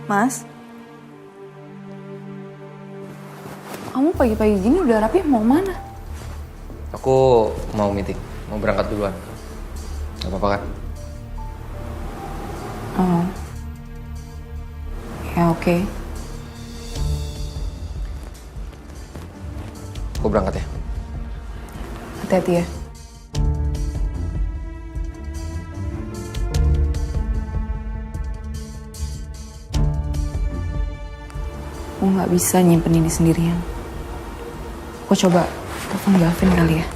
Mas, kamu pagi-pagi gini udah rapi mau mana? Aku mau meeting, mau berangkat duluan. Gak apa-apa kan? Oh, ya oke. Aku berangkat ya. Hati-hati ya. Aku nggak bisa nyimpen ini sendirian. Aku coba telepon Gavin kali ya.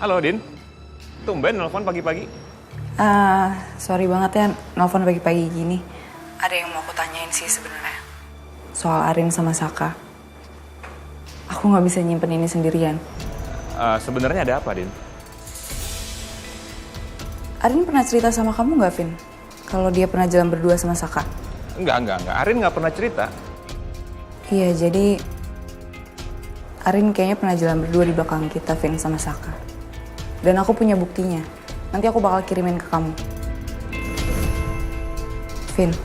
Halo, Din. Tumben nelfon pagi-pagi. Sorry banget ya nelfon pagi-pagi gini. Ada yang mau aku tanyain sih sebenarnya. Soal Arin sama Saka. Aku nggak bisa nyimpen ini sendirian. Sebenarnya ada apa, Din? Arin pernah cerita sama kamu nggak, Vin? Kalau dia pernah jalan berdua sama Saka? Enggak. Arin nggak pernah cerita. Iya, jadi Arin kayaknya pernah jalan berdua di belakang kita, Vin, sama Saka. Dan aku punya buktinya. Nanti aku bakal kirimin ke kamu. Vin,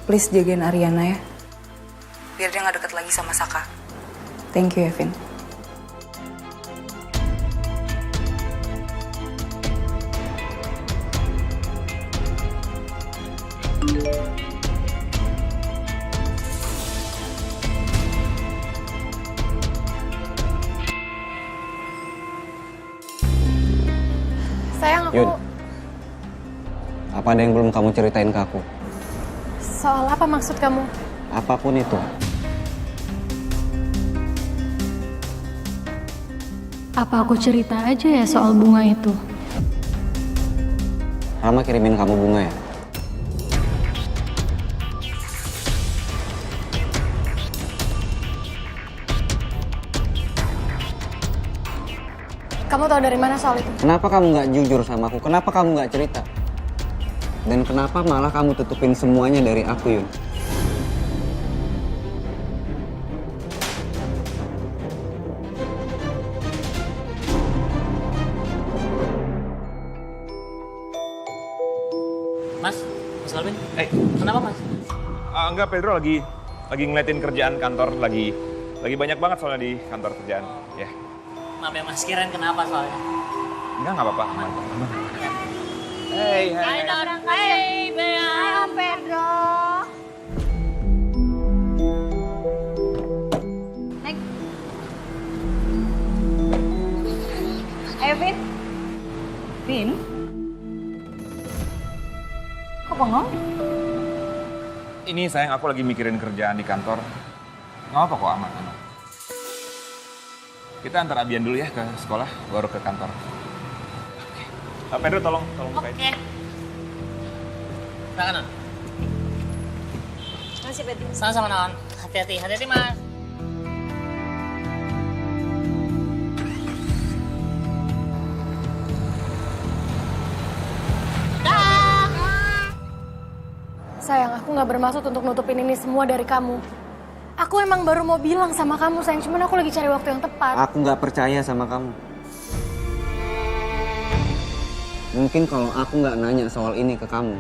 please jagain Ariana ya. Biar dia gak deket lagi sama Saka. Thank you ya, Vin. Sayang, Yun, apa ada yang belum kamu ceritain ke aku? soal apa maksud kamu? Apapun itu. Apa aku cerita aja ya soal bunga itu? Rama kirimin kamu bunga ya? Kamu tahu dari mana soal itu? Kenapa kamu nggak jujur sama aku? Kenapa kamu nggak cerita? Dan kenapa malah kamu tutupin semuanya dari aku, Yun? Mas Galvin, kenapa Mas? Enggak, Pedro lagi ngeliatin kerjaan kantor, lagi banyak banget soalnya di kantor kerjaan. Ya. Maaf ya Mas, kirain kenapa soalnya? Nggak apa-apa. Aman. Hey. Hai, Bea. Hai, Om Pedro. Naik. Ayo, Vin. Vin? Kok bengong? Ini sayang, aku lagi mikirin kerjaan di kantor. Nggak apa kok, aman. Kita antar Abian dulu ya ke sekolah, baru ke kantor. Oke. Pedro, tolong bukain. Oke. Silakan, Non. Masih, Pedro. Sama-sama, Non. Hati-hati, Mas. Sayang, aku nggak bermaksud untuk nutupin ini semua dari kamu. Aku emang baru mau bilang sama kamu, sayang. Cuman aku lagi cari waktu yang tepat. Aku nggak percaya sama kamu. Mungkin kalau aku nggak nanya soal ini ke kamu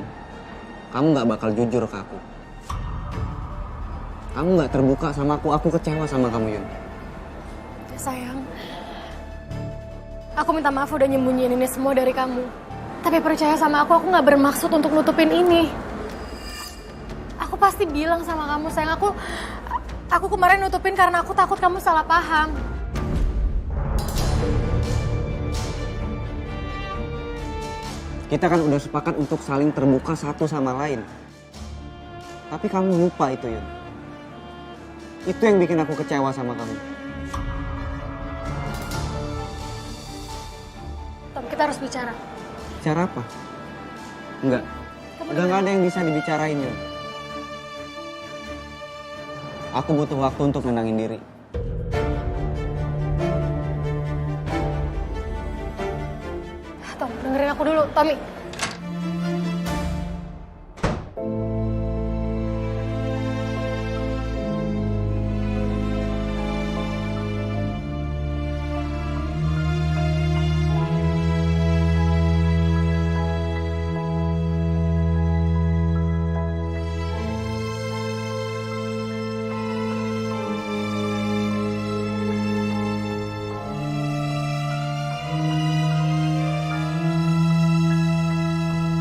nggak bakal jujur ke aku. Kamu nggak terbuka sama aku kecewa sama kamu, Yun. Sayang, aku minta maaf udah nyembunyiin ini semua dari kamu. Tapi percaya sama aku nggak bermaksud untuk nutupin ini. Aku pasti bilang sama kamu, sayang. Aku kemarin nutupin karena aku takut kamu salah paham. Kita kan udah sepakat untuk saling terbuka satu sama lain. Tapi kamu lupa itu, Yun. Itu yang bikin aku kecewa sama kamu. Tom, kita harus bicara. Bicara apa? Enggak. Udah nggak ada yang bisa dibicarain, Yun. Aku butuh waktu untuk nenangin diri. dengerin aku dulu, Tommy.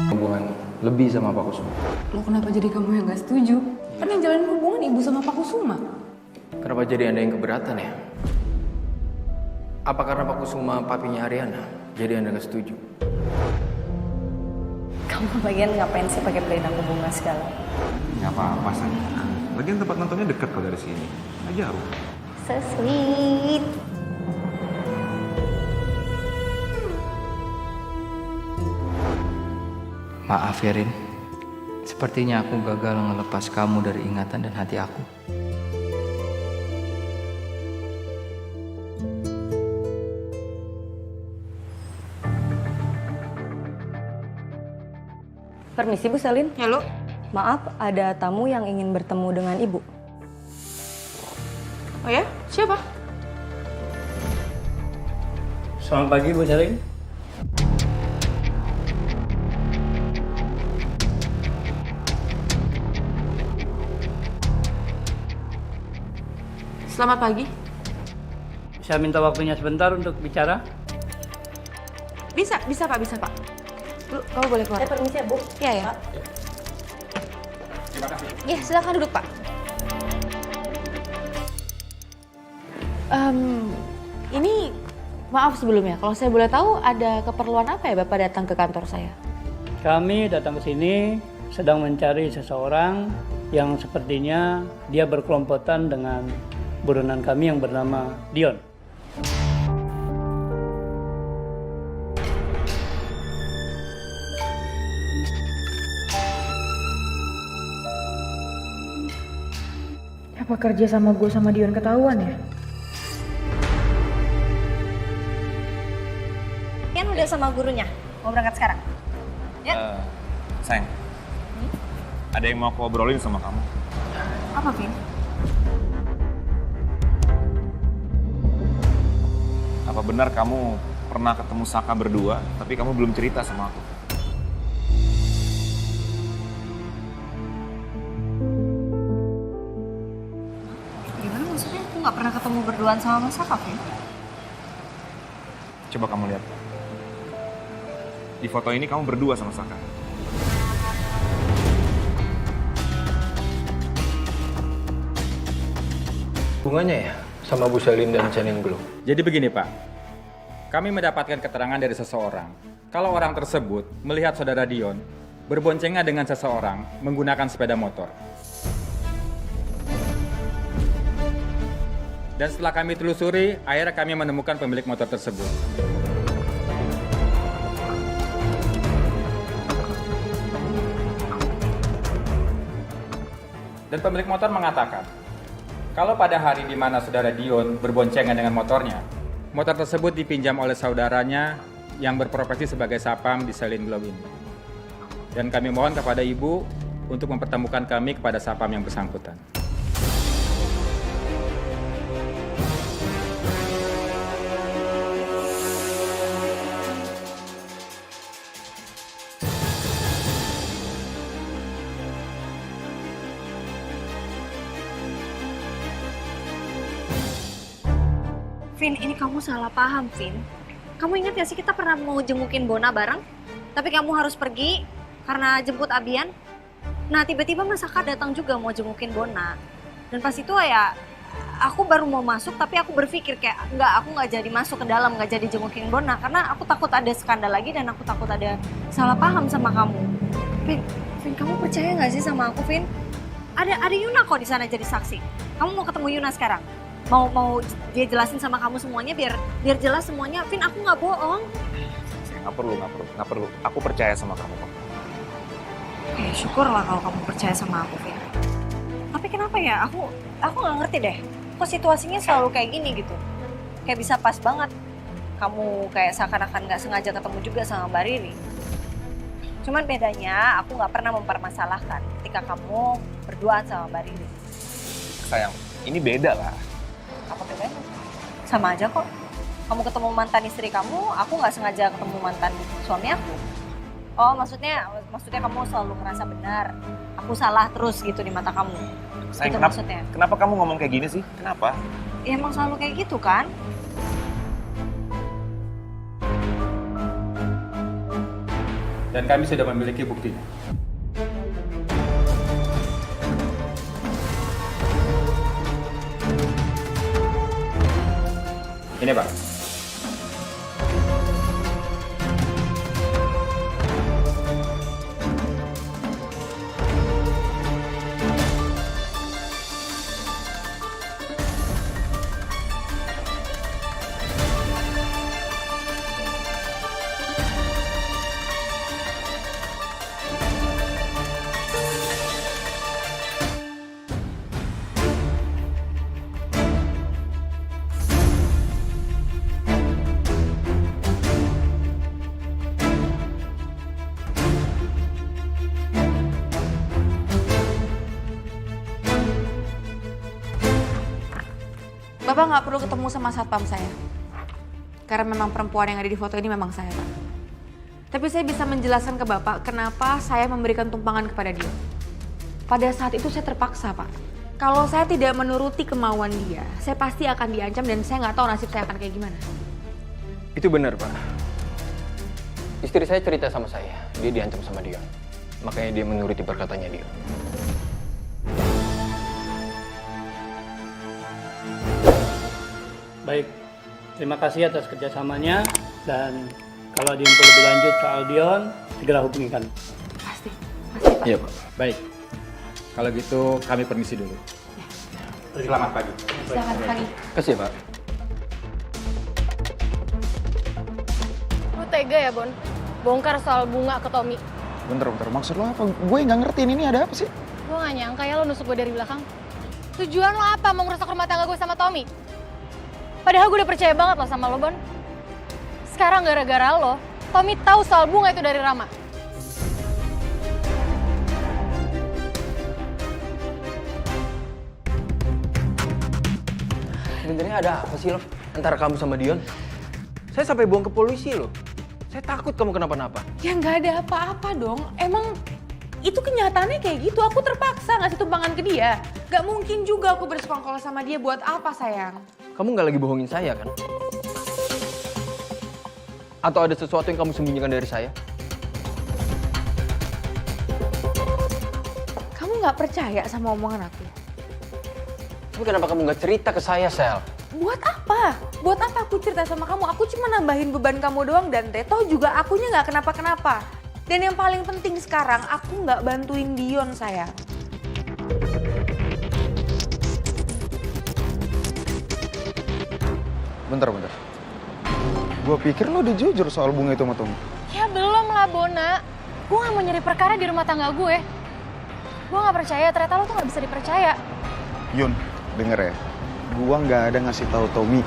Hubungan lebih sama Pak Kusuma. Lo kenapa jadi kamu yang gak setuju? Kan yang jalanin hubungan ibu sama Pak Kusuma. Kenapa jadi Anda yang keberatan ya? Apa karena Pak Kusuma papinya Ariana? Jadi Anda gak setuju? Kamu bagian ngapain sih pakai pelindung bunga segala? Nggak apa-apa, sayang. Lagian tempat nontonnya dekat kok dari sini. Nggak jauh. So sweet. Maaf ya, Rin. Sepertinya aku gagal ngelepas kamu dari ingatan dan hati aku. Permisi Bu Selin. Halo. Maaf, ada tamu yang ingin bertemu dengan Ibu. Oh ya? Siapa? Selamat pagi Bu Selin. Selamat pagi. Saya minta waktunya sebentar untuk bicara. Bisa Pak, bisa Pak. Lu, kamu boleh keluar. Saya permisi ya Bu. Iya ya. Ya, silakan duduk Pak. Ini maaf sebelumnya, kalau saya boleh tahu ada keperluan apa ya Bapak datang ke kantor saya? Kami datang ke sini sedang mencari seseorang yang sepertinya dia berkelompotan dengan buronan kami yang bernama Dion. Apa kerja sama gue sama Dion ketahuan ya? Kan udah sama gurunya. Mau berangkat sekarang? Sayang. Ada yang mau aku obrolin sama kamu. Apa, Vin? Apa benar kamu pernah ketemu Saka berdua, tapi kamu belum cerita sama aku? Gimana maksudnya? Aku nggak pernah ketemu berduaan sama Mas Saka, Vin. Coba kamu lihat. Di foto ini kamu berdua sama Saka. Hubungannya ya sama Bu Selin dan Janin Glow. Jadi begini Pak, kami mendapatkan keterangan dari seseorang. Kalau orang tersebut melihat saudara Dion berboncengan dengan seseorang menggunakan sepeda motor. Dan setelah kami telusuri, akhirnya kami menemukan pemilik motor tersebut. Dan pemilik motor mengatakan, kalau pada hari di mana saudara Dion berboncengan dengan motornya, motor tersebut dipinjam oleh saudaranya yang berprofesi sebagai sapam di Selin Glow ini. Dan kami mohon kepada Ibu untuk mempertemukan kami kepada sapam yang bersangkutan. Vin, ini kamu salah paham, Vin. Kamu ingat gak sih kita pernah mau jengukin Bona bareng? Tapi kamu harus pergi karena jemput Abian. Nah, tiba-tiba Mas Saka datang juga mau jengukin Bona. Dan pas itu ya, aku baru mau masuk tapi aku berpikir kayak, aku nggak jadi masuk ke dalam, nggak jadi jengukin Bona. Karena aku takut ada skandal lagi dan aku takut ada salah paham sama kamu. Vin, kamu percaya nggak sih sama aku, Vin? Ada Yuna kok di sana jadi saksi. Kamu mau ketemu Yuna sekarang? Mau dia jelasin sama kamu semuanya biar jelas semuanya. Vin, aku nggak bohong. Nggak perlu. Aku percaya sama kamu kok. Oke, syukurlah kalau kamu percaya sama aku, Vin. Tapi kenapa ya? Aku nggak ngerti deh. Kok situasinya selalu kayak gini gitu? Kayak bisa pas banget. kamu kayak seakan-akan nggak sengaja ketemu juga sama Mbak Riri. Cuman bedanya aku nggak pernah mempermasalahkan ketika kamu berduaan sama Mbak Riri. Sayang, ini beda lah. Apa bedanya? Sama aja kok. Kamu ketemu mantan istri kamu, aku nggak sengaja ketemu mantan suami aku. Oh, maksudnya kamu selalu merasa benar. Aku salah terus gitu di mata kamu. Sayang, Itu kenapa, maksudnya. kenapa kamu ngomong kayak gini sih? Kenapa? Ya emang selalu kayak gitu kan? Dan kami sudah memiliki buktinya. Ini Pak. Bapak nggak perlu ketemu sama satpam saya. Karena memang perempuan yang ada di foto ini memang saya, Pak. Tapi saya bisa menjelaskan ke Bapak kenapa saya memberikan tumpangan kepada dia. Pada saat itu saya terpaksa, Pak. Kalau saya tidak menuruti kemauan dia, saya pasti akan diancam dan saya nggak tahu nasib saya akan kayak gimana. Itu benar, Pak. Istri saya cerita sama saya, dia diancam sama Dion. Makanya dia menuruti perkataannya Dion. Baik, terima kasih atas kerjasamanya dan kalau ada info lebih lanjut soal Dion, segera hubungi kami. Pasti, Pak. Iya Pak. Baik. Kalau gitu kami permisi dulu. Selamat pagi. Selamat pagi. Kasih, Pak. Lu tega ya, Bon? Bongkar soal bunga ke Tommy. Bentar, maksud lo apa? Gue nggak ngertiin ini ada apa sih? Gue gak nyangka ya lo nusuk gue dari belakang. Tujuan lo apa mau ngerusak rumah tangga gue sama Tommy? Padahal gue udah percaya banget lo sama lo, Bon. Sekarang gara-gara lo, Tommy tahu soal bunga itu dari Rama. Sebenarnya ada apa sih, Lov? Antara kamu sama Dion? Saya sampai buang ke polisi loh. Saya takut kamu kenapa-napa. Ya nggak ada apa-apa dong. Emang itu kenyataannya kayak gitu. Aku terpaksa ngasih tumpangan ke dia. Gak mungkin juga aku bersekongkol sama dia buat apa, sayang? Kamu nggak lagi bohongin saya kan? Atau ada sesuatu yang kamu sembunyikan dari saya? Kamu nggak percaya sama omongan aku? Tapi kenapa kamu nggak cerita ke saya, Sel? Buat apa? Buat apa aku cerita sama kamu? Aku cuma nambahin beban kamu doang dan toh juga akunya nggak kenapa-kenapa. Dan yang paling penting sekarang, aku nggak bantuin Dion, sayang. Bentar. Gue pikir lo udah jujur soal bunga itu sama Tommy. Ya belum lah, Bona. Gue gak mau nyari perkara di rumah tangga gue. Gue gak percaya, ternyata lo tuh gak bisa dipercaya. Yun, denger ya. Gue nggak ada ngasih tahu Tommy.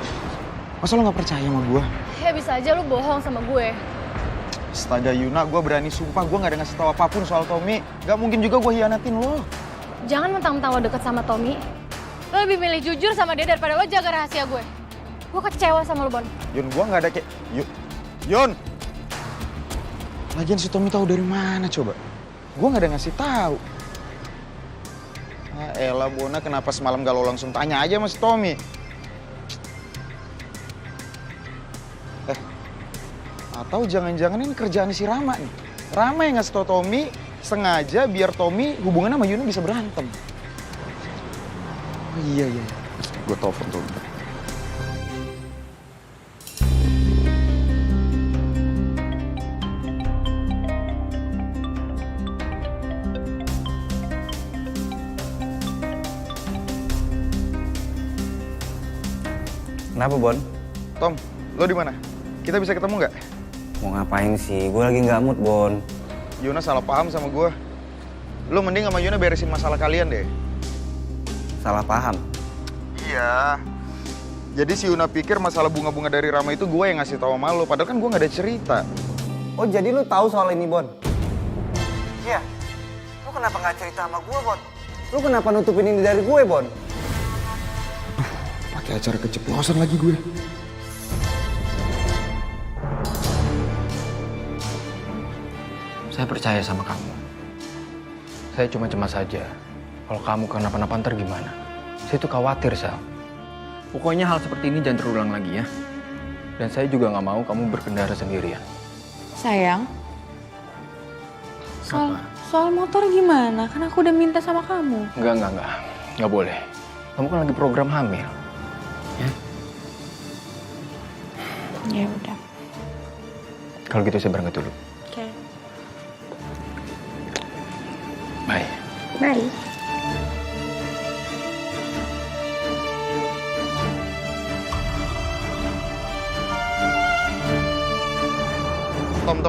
Masa lo nggak percaya sama gue? Ya bisa aja lo bohong sama gue. Astaga Yuna, gue berani sumpah gue nggak ada ngasih tahu apapun soal Tommy. Gak mungkin juga gue hianatin lo. Jangan mentang-mentang lo deket sama Tommy. Lo lebih milih jujur sama dia daripada lo jaga rahasia gue. Gue kecewa sama lo, Bon. Yun, gue nggak ada kayak... Yun! Lagian si Tommy tahu dari mana coba? Gue nggak ada ngasih tahu. Ah, elah Bona, kenapa semalam gak lo langsung tanya aja sama si Tommy? Atau jangan-jangan ini kerjaan si Rama nih. Rama yang ngasih tau Tommy sengaja biar Tommy hubungan sama Yuna bisa berantem. Oh iya. Gue telepon tuh. Kenapa, Bon? Tom, lo di mana? Kita bisa ketemu nggak? Mau ngapain sih? Gue lagi nggak mood, Bon. Yuna salah paham sama gue. Lo mending sama Yuna beresin masalah kalian deh. Salah paham? Iya. Jadi si Yuna pikir masalah bunga-bunga dari Rama itu gue yang ngasih tahu sama lo, padahal kan gue nggak ada cerita. Oh jadi lu tahu soal ini, Bon? Iya. Lu kenapa nggak cerita sama gue, Bon? Lu kenapa nutupin ini dari gue, Bon? Pakai acara keceplosan lagi gue. Saya percaya sama kamu. Saya cuma cemas saja. Kalau kamu kenapa-napa ntar gimana? Saya tuh khawatir, Sal. Pokoknya hal seperti ini jangan terulang lagi ya. Dan saya juga nggak mau kamu berkendara sendirian. Sayang, soal motor gimana? Kan aku udah minta sama kamu. Enggak. Nggak boleh. Kamu kan lagi program hamil. Ya? Ya udah. Kalau gitu saya berangkat dulu. Oke. Bye. Bye.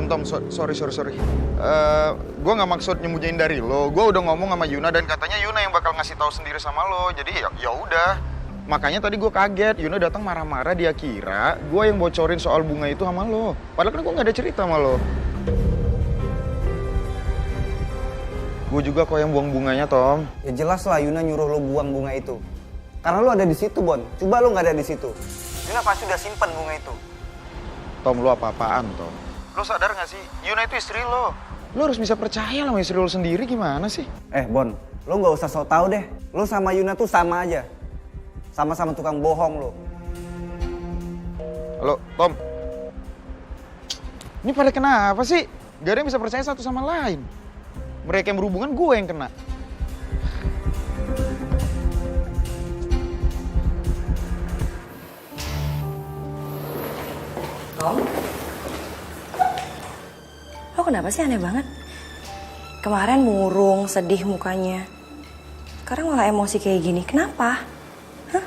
Tom, sorry. Gue nggak maksud nyembunyiin dari lo. Gue udah ngomong sama Yuna dan katanya Yuna yang bakal ngasih tahu sendiri sama lo. Jadi ya udah. Makanya tadi gue kaget. Yuna datang marah-marah, dia kira gue yang bocorin soal bunga itu sama lo. Padahal kan gue nggak ada cerita sama lo. Gue juga kok yang buang bunganya, Tom. Ya jelas lah Yuna nyuruh lo buang bunga itu. Karena lo ada di situ, Bon. Coba lo nggak ada di situ. Yuna pasti udah simpen bunga itu. Tom, lo apa-apaan, Tom? Lo sadar gak sih? Yuna itu istri lo. Lo harus bisa percaya sama istri lo sendiri, gimana sih? Bon, lo nggak usah sok tau deh. Lo sama Yuna tuh sama aja. Sama-sama tukang bohong lo. Halo, Tom. Ini pada kenapa sih? Gak ada yang bisa percaya satu sama lain. Mereka yang berhubungan, gue yang kena. Tom? Lo kenapa sih aneh banget? Kemarin murung, sedih mukanya. Sekarang malah emosi kayak gini. Kenapa? Hah?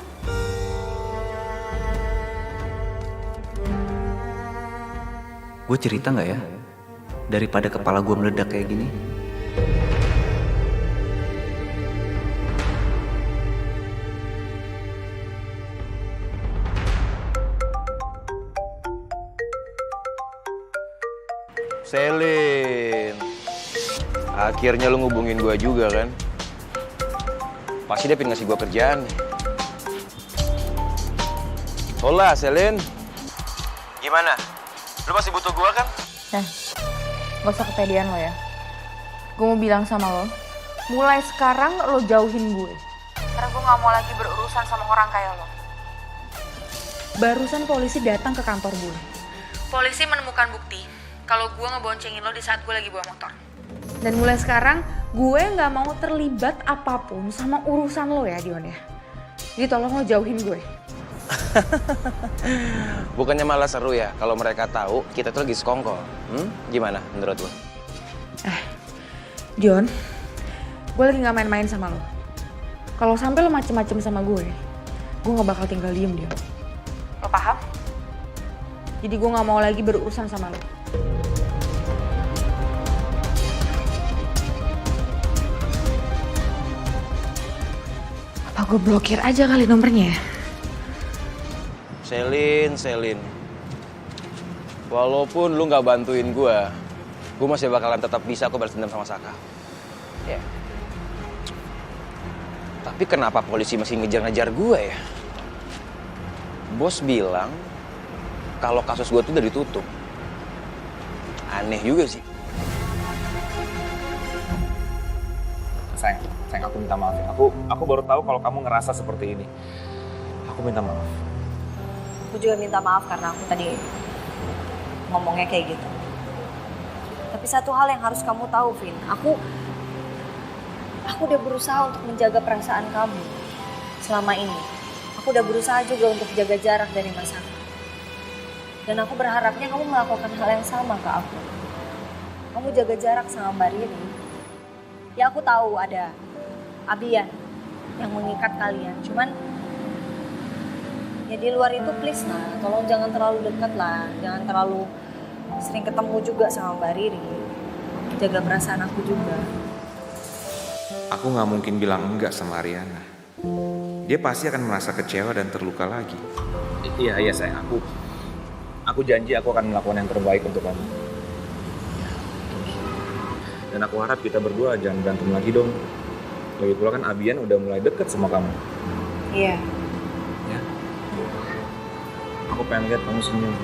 Gue cerita nggak ya? Daripada kepala gue meledak kayak gini. Selin, akhirnya lu ngubungin gue juga kan? Pasti dia pengen ngasih gue kerjaan nih. Hola, Selin. Gimana? Lu masih butuh gue kan? Gak usah kepedean lo ya. Gue mau bilang sama lo, mulai sekarang lo jauhin gue. Karena gue gak mau lagi berurusan sama orang kayak lo. Barusan polisi datang ke kantor gue. Polisi menemukan bukti kalau gue ngeboncengin lo di saat gue lagi bawa motor. Dan mulai sekarang, gue gak mau terlibat apapun sama urusan lo ya, Dion ya. Jadi tolong lo jauhin gue. Bukannya malah seru ya kalau mereka tahu kita tuh lagi sekongkol. Gimana menurut lo? Dion, gue lagi gak main-main sama lo. Kalau sampai lo macem-macem sama gue gak bakal tinggal diem, Dion. Lo paham? Jadi gue gak mau lagi berurusan sama lo. Apa gue blokir aja kali nomornya ya? Selin. Walaupun lu nggak bantuin gue masih bakalan tetap bisa kok balas dendam sama Saka. Ya. Tapi kenapa polisi masih ngejar-ngejar gue ya? Bos bilang kalau kasus gue tuh udah ditutup. Aneh juga sih. Sayang, aku minta maaf ya. Aku baru tahu kalau kamu ngerasa seperti ini. Aku minta maaf. Aku juga minta maaf karena aku tadi ngomongnya kayak gitu. Tapi satu hal yang harus kamu tahu, Vin. Aku udah berusaha untuk menjaga perasaan kamu selama ini. Aku udah berusaha juga untuk jaga jarak dari Mas Saka. Dan aku berharapnya kamu melakukan hal yang sama ke aku. Kamu jaga jarak sama Mbak Riri. Ya aku tahu ada Abian yang mengikat kalian. Cuman ya di luar itu please lah, tolong jangan terlalu dekat lah. Jangan terlalu sering ketemu juga sama Mbak Riri. Jaga perasaan aku juga. Aku nggak mungkin bilang enggak sama Ariana. dia pasti akan merasa kecewa dan terluka lagi. Iya sayang, aku janji aku akan melakukan yang terbaik untuk kamu. Dan aku harap kita berdua jangan berantem lagi dong. Lagi pula kan Abian udah mulai deket sama kamu. Iya. Ya. Aku pengen lihat kamu senyum.